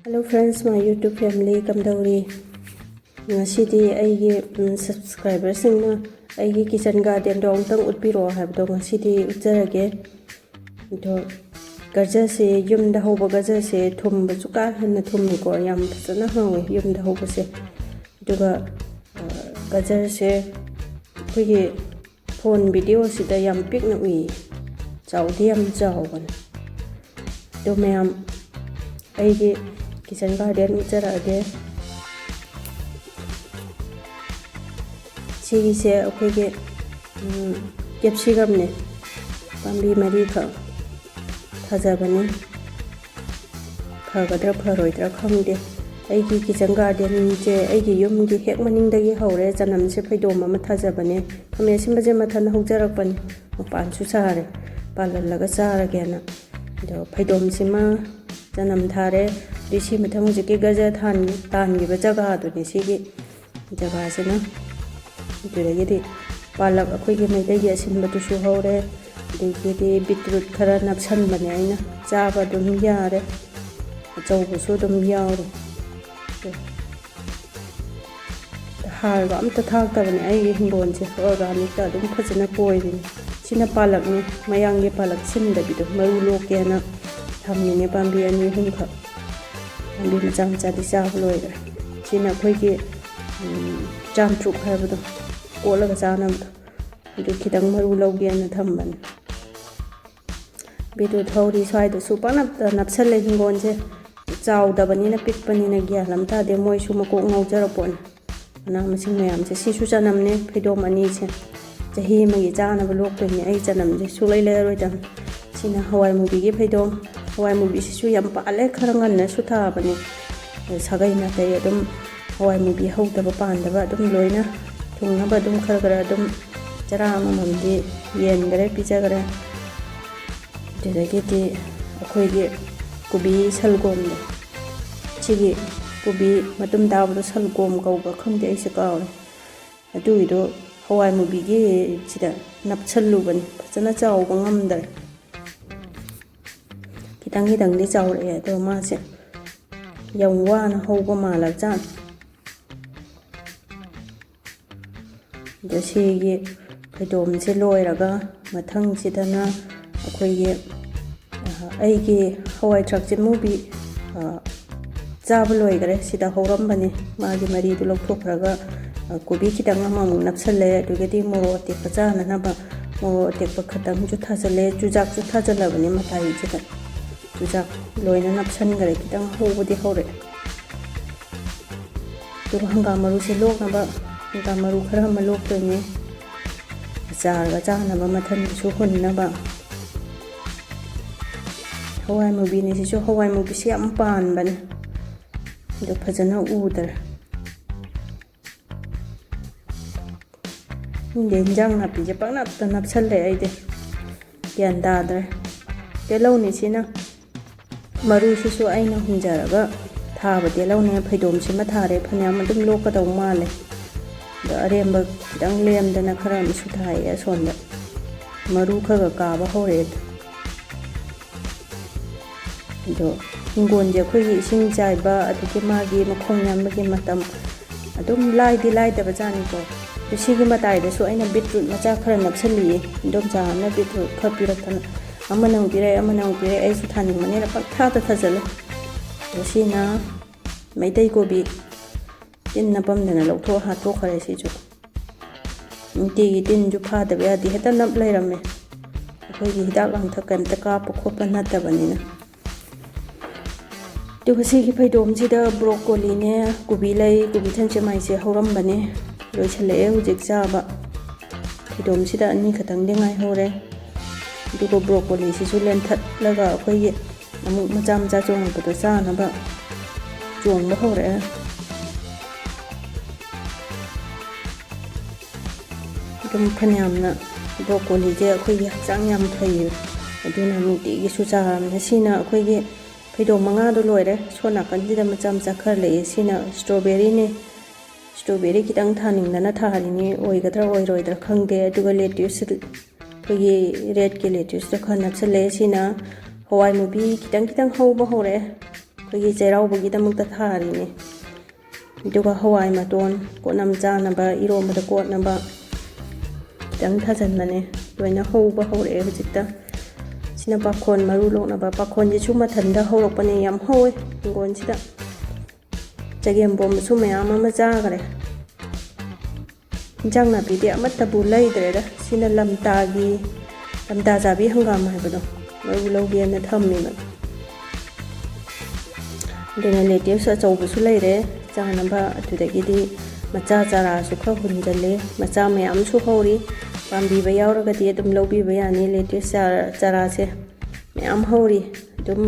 Hello friends, my YouTube family kamdauri ngasidi aigi subscriber singna aigi kitchen garden dong tang utpiro habdo ngasidi utjarage to gajar se yumda hoba gajar se thumba chuka hanna thumni ko yam phasana hawe yumda hoba se duga gajar se khoi phone video sida yam pikna ui chawdi yam chawban to mayam aigi kitchen garden utjarage 시기세 어떻게 capsicum 밤비 마리카 타자바니 파가드라 파로이드라 컴데 아이기 kitchen garden 제 아이기 юм기 핵 마닝다기 하우레 자남세 파이도마 마 타자바니 카메 심바제 마탄 호자락바니 오빤 수사하레 발랄라가 사라게나 저 파이돔시마 자남 타레 리시 마탕지기 가자 탄기 바자가도니 시기 자가세나 이들에게 발락 아코이게 메이데기 아신바도수 하오레 이들에게 비트루트 카라 납산바네 아이나 짜바 좀 야레 저우부수 좀 야오레 하알가 아무튼 타악다바네 아이게 힘본지 오르가닉다 좀 파지나 보이리니 시나 발락니 마양게 발락 신다비도 마루로게 하나 담미네 밤비 아니 hum카 밤비 무장자디 싸블로이라 시나 코이게 잠축 하여보도 꼴라가 자나무도 이렇게 당마루 lau게나 담만 비도 더우리 사이도 수빠납다 납살레 hingonje 짜우다바니나 픽바니나 기알람타데 모이수 마고 ngaujarapon na masing mayamse sisu janamne phidom ani che chahi magi janaba lokpeni ai janamje sulai leroidam sina hawai mubi gi phidom hawai mubi sisu yam pale kharangan na sutha bani sagai na te adum hawai mubi hawdaba pandaba adum loina thungnaba adum khara adum chara amamamdi yengare pijagare dedageti akhoigi kubi salgom chigi kubi matum dabdo salgom kauga khamde aise kawre aduido hawai mubi gi chida napchalluban phachana chawba ngamdar kitang di chawre do ma se yamwana hawba malak jan जैसे फैदोम से लोयरगा मथंग सिदना अखोइगे आइगे हवाई truck से movie चाब लोयगरे सिदा हौरमबने मागी मरीदु लौथोखरगा कोबी खितंग अममु नपसले दुगेदि मोरो अतेक चाननाबा मोरो अतेक खतंग जु थाजले जुजाक जु थाजलबने मथाई जिदा जुजाक लोयना नपसनगरे खितंग होबदि हौरे दु हंगामरु से लोकनबा मारू खरा लोकने चारगा चानब मथनसु हुन्नब हवाई मुबीने सिसु हवाई मुबीसे याम पानबने दो फजना उदर इंजंग नापीजे पकनापता नपसले आइदे ग्यान तादरे तेलौनी सिना मरू सिसु आइना हुंजरगा थाबा तेलौने फैदोमसिमा थारे फन्याम अदुम लोकदौ माले अरेंब खितंग लेमदना खरा मिसु थाई असोंदा मरू खगा काबा हौरे दो हिंगोनजे अखोइगी इसिंग चाइबा अदुगे मागी मखोंग यामबगे मतम अदुम लाइदि लाइदबा जानिको सिगी मताइदसु आइना बीटरूट मचा खरा नपसलिए दम जाना बीटरूट खपिरतन अमनंग पिरे आइसु थानिंग मनेना पक्थाता थजले सिना मैतै कोबी tin napamdana lawtho hatho khare si chu ti tin ju phada ba di heta nap lairame akhoi gi hidak lang thakam ta ka pokhopa na ta banina tu si gi phaidom si da broccoli ne kubi than che mai se horam bane loi chale hujik cha ba phaidom si da ani khatang de ngai hore du ko broccoli si su len that laga akhoi gi amu macam cha chong ba to cha na ba chong ba hore 좀 फन्यामना broccoli जे अखोइगे हक्चांग याम फैयो अदुना नुटिगी सुचामना सिना अखोइगे फैदो मंगा दो लोइरे सोना कंदिदा मचा मचा खर लेए सिना strawberry ने स्ट्रॉबेरी खितंग थानिंगना थारिनी ओइगद्रा ओइरोइद्रा खंगे अदुगा लेट्यूस अखोइगे रेड के लेट्यूस द खन नपसले सिना हवाई मुबी खितंग हौबा हौरे ꯑꯩꯈꯣꯏꯒꯤ ꯆꯩꯔꯥꯎꯕꯒꯤꯗꯃꯛꯇ ꯊꯥꯔꯤꯅꯦ ꯑꯗꯨꯒ ꯍꯋꯥꯏ ꯃꯇꯣꯟ ꯀꯣꯠꯅꯝ ꯆꯥꯅꯕ ꯏꯔꯣꯝꯕꯗ ꯀꯣꯠꯅꯕ ꯈꯤꯇꯪ ꯊꯥꯖꯤꯟꯕꯅꯦ ꯂꯣꯏꯅ ꯍꯧꯕ ꯍꯧꯔꯛꯑꯦ ꯍꯧꯖꯤꯛꯇ sina pakon maru loknaba pakon ji chuma thanda horokpane yam howe hingon sida chagem bom su mayam ama jagare jang na bidi amatta bu laidre da sina lamta jabi hangam haibado maru logi na thammi ma dena letive sa chawbu su laire janamba atudagidi macha chara su kha hunjale macha mayam su hori pambi ba yauraga di adum lobi ba yani letive chara se mayam hori dum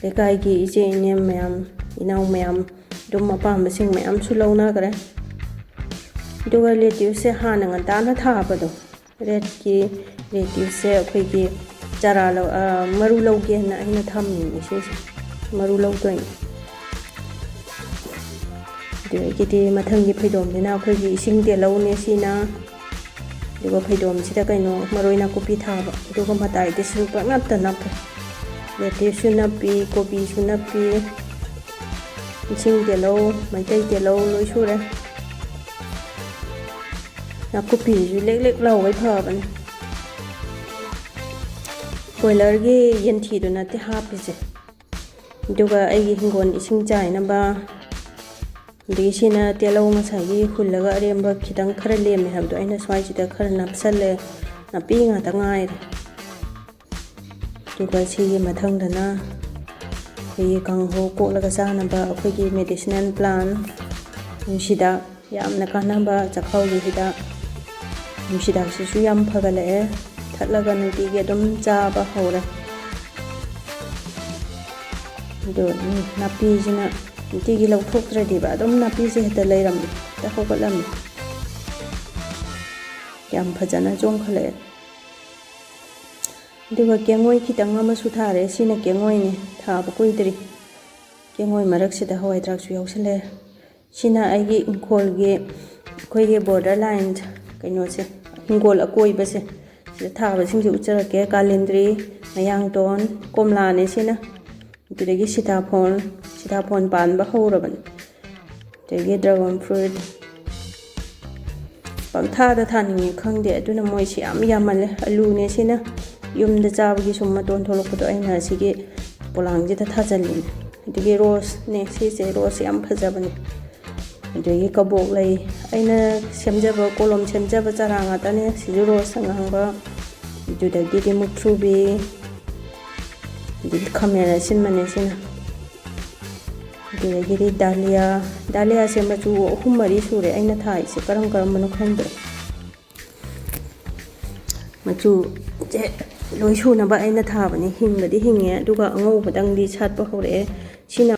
lekai gi ije ne mayam inau mayam dum mapam sing mayam su lawna gare duga letive se hana nga ta na tha ba do red ki letive se akhoi gi chara lo maru logi na ina thamni ni se maru log toin gidi mathang gi phaidom dina akhoi gi ising de lo ne sina duga phaidom sida kaino maroina kopi thaba duga matai de su pa nap ta nap leti su napi kopi su napi ising de lo mai de lo loi su re na kopi ju lek lek lo wai pha ban boiler gi yen thi du na te ha pi je duga ai gi hingon ising chai na ba Disina telo masagi hullaga aremba khitang khara leme habdo aina swai chida khara napsalle napi nga ta ngai duga sigi mathang dana yi kang ho ko laga sa na ba akhoi gi medicinal plant sida yamna kana ba chakhau gi hida sida su yam phagale thatlaga nuti ge dum cha ba hora do napi jina tigi lau thok tra di ba dum napi se heta leiram ta hogalam yam phajana jong khale duga kengoi khitang ama su thare sina kengoi ni tha ba koidri kengoi marak sida hawai trak su yausale sina aigi inkol ge khoi ge border line kaino se hingol akoi ba se sida tha ba sing ju uchara ke kalendri mayang ton komla ne sina tudagi sitapon pan ba horaban tegi dragon fruit pangtha da thani khangde aduna moi si am yamale alu ne sina yumda chabagi summa ton tholokdo aina sigi polangji da thajali digi rose ne si rose am phajabani digi kabok lai aina semjaba kolom semjaba charanga tane si rose sangangba dudagi di mukthrubi di kamera sin mane sina giri dalia se machu humari sure aina thai se karam manu khamdo machu je loi su na ba aina tha bani hingadi hinge duga angau badang di chat pa hore sina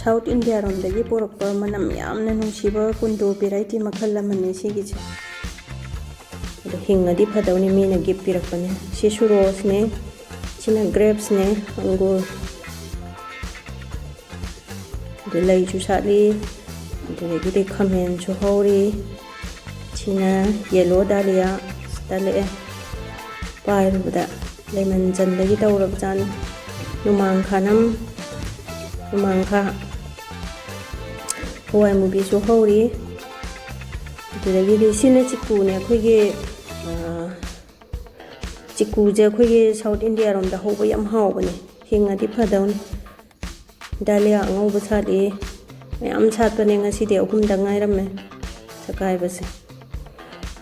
South India rom dagi porok pa manam yamna nungsiba kundu variety makhal lamane sigi che hingadi phadawni mina gip pirakpane sisu rose ne sina grapes ne angur delay chu sali delay khamen chu hori sina yellow dahlia dale pai ruda lemon jan lagi tawrab jan numang kha hoi mubi chu hori delay sina chiku ne khoige chiku je khoige South India rom da hoba yam haw bani hingadi phadawni dalia angau basali mayam chatpane ngasi de ahum da ngai ramme sakai base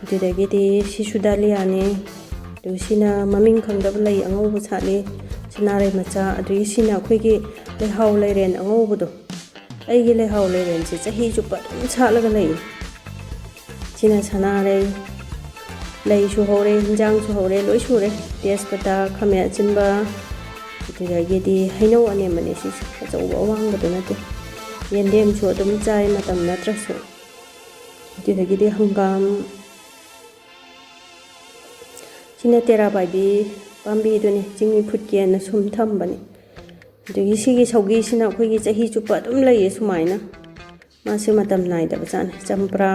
dudagi di sisu dalia ne du sina maming khangdab lai angau basali sinare macha adu sina khoigi lehaw leiren angau budo ai gi lehaw leiren se chahi chupa dum chalaga lai sina sanare lai su hore hinjang su hore loi sure tespata khamya chinba dudagi di haino ane mane si achauba awang badu nate yendem chu adum chai matam natra su dudagi di hangam sina tera babi pambi dune jingmi phutke na sum tham bani dudagi sigi saugi sina khoi gi chahi chupa adum lai sumaina ma se matam nai da bachan champra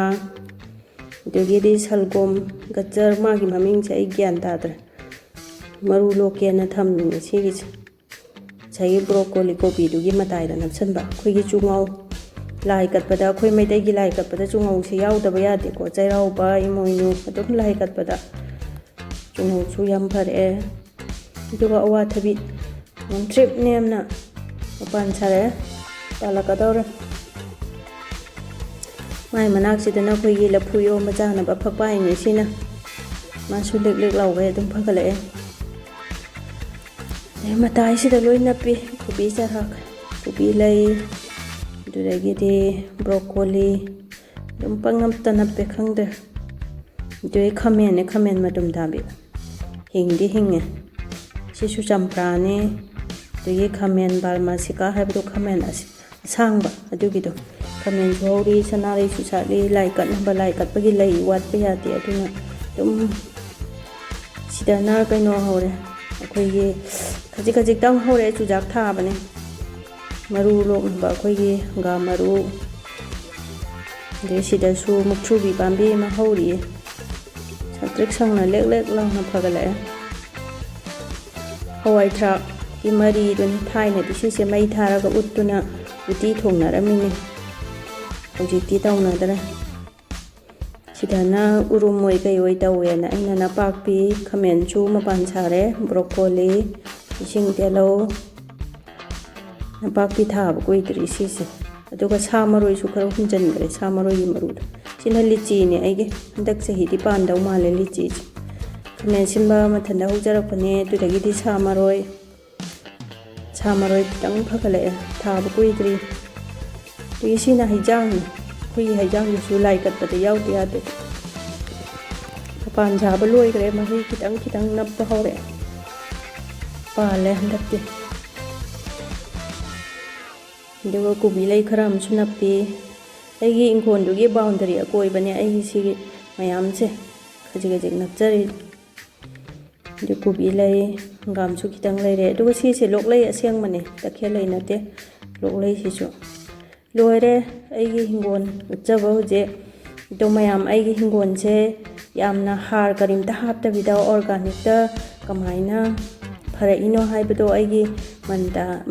dudagi di salgom gajar ma gi maming chai gyan ta dra maru loke na tham ni sigi ꯉꯁꯥꯏꯒꯤ broccoli ꯀꯣꯕꯤꯗꯨꯒꯤ ꯃꯇꯥꯏꯗ ꯅꯞꯁꯟꯕ ꯑꯩꯈꯣꯏꯒꯤ ꯆꯨꯉꯧ ꯂꯥꯏ ꯀꯠꯄꯗ ꯑꯩꯈꯣꯏ ꯃꯩꯇꯩꯒꯤ ꯂꯥꯏ ꯀꯠꯄꯗ ꯆꯨꯉꯧꯁꯦ ꯌꯥꯎꯗꯕ ꯌꯥꯗꯦꯀꯣ ꯆꯩꯔꯥꯎꯕ ꯏꯃꯣꯏꯅꯨ ꯑꯗꯨꯝ ꯂꯥꯏ ꯀꯠꯄꯗ ꯆꯨꯉꯧꯁꯨ ꯌꯥꯝ ꯐꯔꯛꯑꯦ ꯑꯗꯨꯒ ꯑꯋꯥꯊꯕꯤ ꯅꯣꯡꯇ꯭ꯔꯤꯞ ꯅꯦꯝꯅ ꯃꯄꯥꯟ ꯁꯥꯔꯛꯑꯦ ꯄꯥꯜꯂꯛꯀꯗꯧꯔꯦ ꯃꯥꯏ ꯃꯅꯥꯛꯁꯤꯗꯅ ꯑꯩꯈꯣꯏꯒꯤ ꯂꯐꯨ ꯏꯔꯣꯝꯕ ꯆꯥꯅꯕ ꯐꯛꯄꯥꯏꯅꯦ ꯁꯤꯅ ꯃꯥꯁꯨ ꯂꯦꯛ ꯂꯦꯛ ꯂꯥꯎꯒꯩ ꯑꯗꯨꯝ ꯐꯒꯠꯂꯛꯑꯦ ꯃꯇꯥꯏꯁꯤꯗ ꯂꯣꯏ ꯅꯞꯄꯤ ꯀꯣꯕꯤ ꯆꯔꯥꯛ ꯀꯣꯕꯤ ꯂꯩ ꯑꯗꯨꯗꯒꯤꯗꯤ ꯕ꯭ꯔꯣꯀꯣꯂꯤ ꯑꯗꯨꯝ ꯄꯪꯅꯞꯇ ꯅꯞꯄꯦ ꯈꯪꯗ꯭ꯔꯦ ꯑꯗꯨꯗꯩ ꯈꯥꯃꯦꯟꯅꯦ ꯈꯥꯃꯦꯟ ꯃꯇꯨꯝ ꯇꯥꯕꯤ ꯍꯤꯡꯗꯤ ꯍꯤꯡꯉꯦ ꯁꯤꯁꯨ ꯆꯝꯄ꯭ꯔꯥꯅꯦ ꯑꯗꯒꯤ ꯈꯥꯃꯦꯟ ꯕꯥꯔꯃꯥꯁꯤꯀꯥ ꯍꯥꯏꯕꯗꯣ ꯈꯥꯃꯦꯟ ꯑꯁꯥꯡꯕ ꯑꯗꯨꯒꯤꯗോ ꯈꯥꯃꯦꯟꯁꯨ ꯍꯧꯔꯤ ꯁꯅꯥꯔꯩꯁꯨ ꯁꯥꯠꯂꯤ ꯂꯥꯏ ꯀꯠꯅꯕ ꯂꯥꯏ ꯀꯠꯄꯒꯤ ꯂꯩ ꯋꯥꯠꯄ ꯌꯥꯗꯦ ꯑꯗꯨꯅ ꯑꯗꯨꯝ ꯁꯤꯗꯅ ꯀꯩꯅꯣ ꯍꯧꯔꯦ ꯑꯩꯈꯣꯏꯒꯤ ꯈꯖꯤꯛ ꯈꯖꯤꯛꯇꯪ ꯍꯧꯔꯛꯑꯦ ꯆꯨꯖꯥꯛ ꯊꯥꯕꯅꯦ ꯃꯔꯨ ꯂꯣꯛꯅꯕ ꯑꯩꯈꯣꯏꯒꯤ ꯍꯪꯒꯥꯝ ꯃꯔꯨ ꯑꯗꯩ ꯁꯤꯗꯁꯨ ꯃꯨꯛꯊ꯭ꯔꯨꯕꯤ ꯄꯥꯝꯕꯤ ꯑꯃ ꯍꯧꯔꯤꯌꯦ ꯁꯪꯇ꯭ꯔꯤꯛ ꯁꯪꯅ ꯂꯦꯛ ꯂꯦꯛ ꯂꯥꯎꯅ ꯐꯒꯠꯂꯛꯑꯦ ꯍꯋꯥꯏ ꯊꯔꯥꯛꯀꯤ ꯃꯔꯤꯗꯨꯅꯤ ꯊꯥꯏꯅꯗꯤ ꯁꯤꯁꯦ ꯃꯩ ꯊꯥꯔꯒ ꯎꯠꯇꯨꯅ ꯎꯇꯤ ꯊꯣꯡꯅꯔꯝꯃꯤꯅꯤ ꯍꯧꯖꯤꯛꯇꯤ ꯇꯧꯅꯗ꯭ꯔꯦ ꯁꯤꯗꯅ ꯎꯔꯨꯝ ꯑꯣꯏ ꯀꯩ ꯑꯣꯏ ꯇꯧꯋꯦꯅ ꯑꯩꯅ ꯅꯄꯥꯛꯄꯤ ꯈꯥꯃꯦꯟꯁꯨ ꯃꯄꯥꯟ ꯁꯥꯔꯦ ꯕ꯭ꯔꯣꯀꯣꯂꯤ ꯏꯁꯤꯡ ꯇꯤꯜꯍꯧ ꯅꯄꯥꯛꯄꯤ ꯊꯥꯕ ꯀꯨꯏꯗ꯭ꯔꯤ ꯁꯤꯁꯦ ꯑꯗꯨꯒ ꯁꯥ ꯃꯔꯣꯏꯁꯨ ꯈꯔ ꯍꯨꯟꯖꯤꯟꯈ꯭ꯔꯦ ꯁꯥ ꯃꯔꯣꯏꯒꯤ ꯃꯔꯨꯗꯣ ꯁꯤꯅ ꯂꯤꯆꯤꯅꯦ ꯑꯩꯒꯤ ꯍꯟꯗꯛ ꯆꯍꯤꯗꯤ ꯄꯥꯟꯗꯧ ꯃꯥꯜꯂꯦ ꯂꯤꯆꯤꯁꯦ ꯈꯥꯃꯦꯟ ꯁꯤꯟꯕ ꯃꯊꯟꯇ ꯍꯧꯖꯔꯛꯄꯅꯦ ꯑꯗꯨꯗꯒꯤꯗꯤ ꯁꯥ ꯃꯔꯣꯏ ꯈꯤꯇꯪ ꯐꯒꯠꯂꯛꯑꯦ ꯊꯥꯕ ꯀꯨꯏꯗ꯭ꯔꯤ ꯑꯗꯒꯤ ꯁꯤꯅ ꯍꯩꯖꯥꯡꯅꯤ ꯑꯩꯈꯣꯏꯒꯤ ꯍꯩꯖꯥꯡꯗꯨꯁꯨ ꯂꯥꯏ ꯀꯠꯄꯗ ꯌꯥꯎꯗ ꯌꯥꯗꯦ ꯃꯄꯥꯟ ꯁꯥꯕ ꯂꯣꯏꯈ꯭ꯔꯦ ꯃꯍꯩ ꯈꯤꯇꯪ ꯈꯤꯇꯪ ꯅꯞꯄ ꯍꯧꯔꯛꯑꯦ ꯄꯥꯜꯂꯦ ꯍꯟꯗꯛꯇꯤ ꯑꯗꯨꯒ ꯀꯣꯕꯤ ꯂꯩ ꯈꯔ ꯑꯃꯁꯨ ꯅꯞꯄꯤ ꯑꯩꯒꯤ ꯏꯪꯈꯣꯜꯗꯨꯒꯤ ꯕꯥꯎꯟꯗꯔꯤ ꯑꯀꯣꯏꯕꯅꯦ ꯑꯩꯒꯤ ꯁꯤꯒꯤ ꯃꯌꯥꯝꯁꯦ ꯈꯖꯤꯛ ꯈꯖꯤꯛ ꯅꯞꯆꯔꯤ ꯑꯗꯨ ꯀꯣꯕꯤ ꯂꯩ ꯍꯪꯒꯥꯝꯁꯨ ꯈꯤꯇꯪ ꯂꯩꯔꯦ ꯑꯗꯨꯒ ꯁꯤꯁꯦ ꯂꯣꯛꯂꯩ ꯑꯁꯦꯡꯕꯅꯦ ꯇꯈꯦꯜ ꯂꯩ ꯅꯠꯇꯦ ꯂꯣꯛꯂꯩꯁꯤꯁꯨ ꯂꯣꯏꯔꯦ ꯑꯩꯒꯤ ꯍꯤꯡꯒꯣꯜ ꯎꯠꯆꯕ ꯍꯧꯖꯤꯛ ꯑꯗꯣ ꯃꯌꯥꯝ ꯑꯩꯒꯤ ꯍꯤꯡꯒꯣꯜꯁꯦ ꯌꯥꯝꯅ ꯍꯥꯔ ꯀꯔꯤꯝꯇ ꯍꯥꯞꯇꯕꯤꯗ ꯑꯣꯔꯒꯥꯅꯤꯛꯇ ꯀꯃꯥꯏꯅ ꯐꯔꯛꯏꯅꯣ ꯍꯥꯏꯕꯗꯣ ꯑꯩꯒꯤ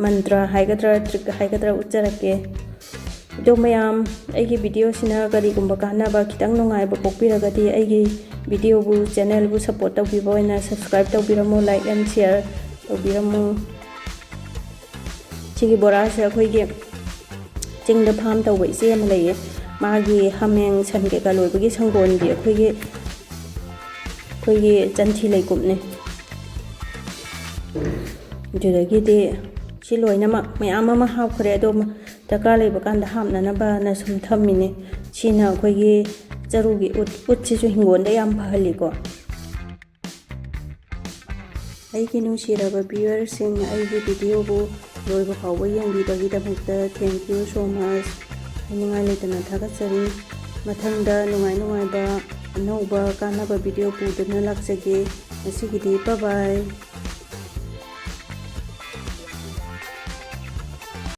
ꯃꯟꯇ꯭ꯔ ꯍꯥꯏꯒꯗ꯭ꯔꯥ ꯇ꯭ꯔꯤꯛ ꯍꯥꯏꯒꯗ꯭ꯔꯥ ꯎꯠꯆꯔꯛꯀꯦ ꯑꯗꯣ ꯃꯌꯥꯝ ꯑꯩꯒꯤ ꯚꯤꯗꯤꯑꯣꯁꯤꯅ ꯀꯔꯤꯒꯨꯝꯕ ꯀꯥꯟꯅꯕ ꯈꯤꯇꯪ ꯅꯨꯡꯉꯥꯏꯕ ꯄꯣꯛꯄꯤꯔꯒꯗꯤ ꯑꯩꯒꯤ ꯚꯤꯗꯤꯑꯣꯕꯨ ꯆꯦꯅꯦꯜꯕꯨ ꯁꯞꯄꯣꯔꯠ ꯇꯧꯕꯤꯕ ꯑꯣꯏꯅ ꯁꯕꯁꯀ꯭ꯔꯥꯏꯕ ꯇꯧꯕꯤꯔꯝꯃꯨ ꯂꯥꯏꯛ ꯑꯦꯟ ꯁꯤꯌꯔ ꯇꯧꯕꯤꯔꯝꯃꯨ ꯁꯤꯒꯤ ꯕꯣꯔꯥꯁꯦ ꯑꯩꯈꯣꯏꯒꯤ ꯆꯤꯡꯗ ꯐꯥꯝ ꯇꯧꯕ ꯏꯆꯦ ꯑꯃ ꯂꯩꯌꯦ ꯃꯥꯒꯤ ꯍꯥꯃꯦꯡ ꯁꯟ ꯀꯩꯀꯥ ꯂꯣꯏꯕꯒꯤ ꯁꯪꯒꯣꯜꯒꯤ ꯑꯩꯈꯣꯏꯒꯤ ꯆꯟꯊꯤ ꯂꯩꯀꯨꯞꯅꯤ ꯑꯗꯨꯗꯒꯤꯗꯤ ꯁꯤ ꯂꯣꯏꯅꯃꯛ ꯃꯌꯥꯝ ꯑꯃ ꯍꯥꯞꯈ꯭ꯔꯦ ꯑꯗꯣ ꯗꯔꯀꯥꯔ ꯂꯩꯕ ꯀꯥꯟꯗ ꯍꯥꯞꯅꯅꯕꯅ ꯁꯨꯝ ꯊꯝꯃꯤꯅꯦ ꯁꯤꯅ ꯑꯩꯈꯣꯏꯒꯤ ꯆꯔꯨꯒꯤ ꯎꯠꯁꯤꯁꯨ ꯍꯤꯡꯒꯣꯜꯗ ꯌꯥꯝ ꯐꯍꯜꯂꯤꯀꯣ ꯑꯩꯒꯤ ꯅꯨꯡꯁꯤꯔꯕ ꯚ꯭ꯌꯨꯋꯔꯁꯤꯡ ꯑꯩꯒꯤ ꯚꯤꯗꯤꯑꯣꯕꯨ ꯂꯣꯏꯕ ꯐꯥꯎꯕ ꯌꯦꯡꯕꯤꯕꯒꯤꯗꯃꯛꯇ ꯊꯦꯡꯛ ꯌꯨ ꯁꯣ ꯃꯆ ꯍꯥꯏꯅꯤꯡꯉꯥꯏ ꯂꯩꯇꯅ ꯊꯥꯒꯠꯆꯔꯤ ꯃꯊꯪꯗ ꯅꯨꯡꯉꯥꯏ ꯅꯨꯡꯉꯥꯏꯕ ꯑꯅꯧꯕ ꯀꯥꯟꯅꯕ ꯚꯤꯗꯤꯑꯣ ꯄꯨꯗꯨꯅ ꯂꯥꯛꯆꯒꯦ ꯉꯁꯤꯒꯤꯗꯤ ꯕꯥꯏ ꯕꯥꯏ